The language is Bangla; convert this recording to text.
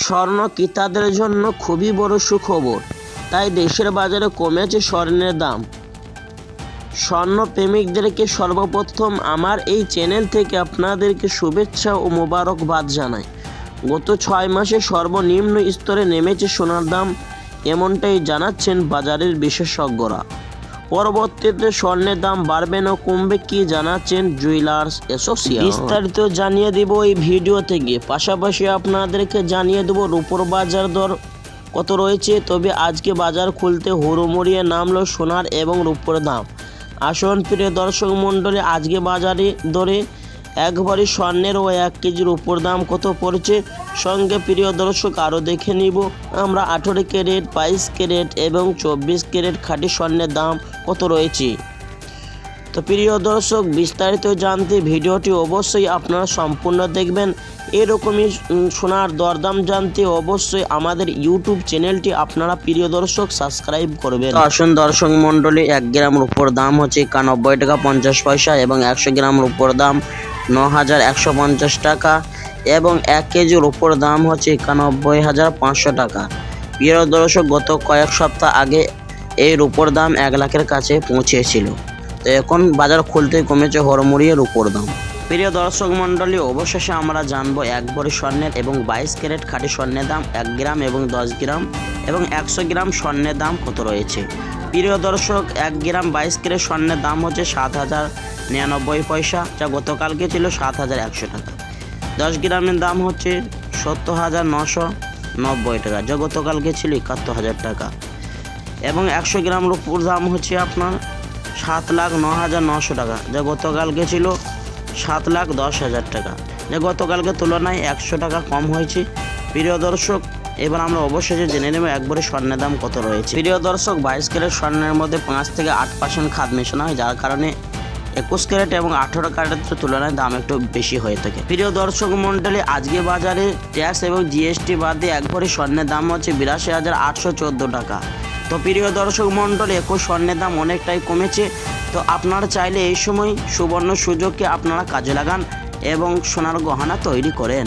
স্বর্ণ ক্রেতাদের জন্য খুবই বড় সুখবর, তাই দেশের বাজারে কমেছে স্বর্ণের দাম। স্বর্ণ প্রেমিকদেরকে সর্বপ্রথম আমার এই চ্যানেল থেকে আপনাদেরকে শুভেচ্ছা ও মোবারকবাদ জানাই। গত 6 মাসে সর্বনিম্ন স্তরে নেমেছে সোনার দাম, এমনটাই জানাচ্ছেন বাজারের বিশেষজ্ঞরা। পরবর্তীতে স্বর্ণের দাম বাড়বে না কমবে কি জানাচ্ছেন জুয়েলার্স অ্যাসোসিয়েশন। বিস্তারিত জানিয়ে দেব এই ভিডিও থেকে, পাশাপাশি আপনাদেরকে জানিয়ে দেব রূপোর বাজার দর কত রয়েছে। তবে আজকে বাজার খুলতে হুড়োমুড়িয়ে নামলো সোনার এবং রূপোর দাম। আসুন প্রিয় দর্শক মণ্ডলী, আজকে বাজারে দরে 1 ভরি স্বর্ণের ও 1 কেজির রূপোর দাম কত পড়ছে, সঙ্গে প্রিয় দর্শক আরও দেখে নিব আমরা 18 ক্যারেট, 22 ক্যারেট এবং 24 ক্যারেট খাঁটি স্বর্ণের দাম কত রয়েছে। তো প্রিয় দর্শক, বিস্তারিত জানতে ভিডিওটি অবশ্যই আপনারা সম্পূর্ণ দেখবেন। এরকমই সোনার দরদাম জানতে অবশ্যই আমাদের ইউটিউব চ্যানেলটি আপনারা প্রিয় দর্শক সাবস্ক্রাইব করবেন। তো আসুন দর্শক মণ্ডলী, 1 গ্রাম রূপোর দাম হচ্ছে 91 টাকা 50 পয়সা এবং 100 গ্রাম রূপোর দাম 9150 টাকা এবং 1 কেজি রূপোর দাম হচ্ছে 91,500 টাকা। প্রিয় দর্শক, গত কয়েক সপ্তাহ আগে এই রূপোর দাম 1 লাখের কাছে পৌঁছেছিল। তো এখন বাজার খুলতে কমেছে হুড়োমুড়িয়ে রূপোর দাম। প্রিয় দর্শক মণ্ডলী, অবশেষে আমরা জানবো 1 ভরি স্বর্ণের এবং 22 ক্যারেট খাঁটি স্বর্ণের দাম, 1 গ্রাম এবং 10 গ্রাম এবং 100 গ্রাম স্বর্ণের দাম কত রয়েছে। প্রিয় দর্শক, 1 গ্রাম 22 ক্যারেট স্বর্ণের দাম হচ্ছে 7,099 পয়সা, যা গতকালকে ছিল 7,100 টাকা। 10 গ্রামের দাম হচ্ছে 70,990 টাকা, যা গতকালকে ছিল 71,000 টাকা এবং 100 গ্রাম রূপোর দাম হচ্ছে আপনার 7,09,900 টাকা, যা গতকালকে ছিল 7,10,000 টাকা, যা গতকালকে তুলনায় 100 টাকা কম হয়েছে। প্রিয় দর্শক, এবার আমরা অবশ্যই জেনে নেব 1 ভরি স্বর্ণের দাম কত রয়েছে। প্রিয় দর্শক, 22 ক্যারেট স্বর্ণের মধ্যে 5 থেকে 8% খাদ মেশানো হয়, যার কারণে 21 ক্যারেট এবং 18 ক্যারেটের তুলনায় দাম একটু বেশি হয়ে থাকে। প্রিয় দর্শক মণ্ডলী, আজকে বাজারে ট্যাক্স এবং জিএসটি বাদ দিয়ে 1 ভরি স্বর্ণের দাম হচ্ছে 82,814 টাকা। তো প্রিয় দর্শক মণ্ডলী, 21 স্বর্ণের দাম অনেকটাই কমেছে। তো আপনারা চাইলে এই সময় সুবর্ণ সুযোগকে আপনারা কাজে লাগান এবং সোনার গহনা তৈরি করেন।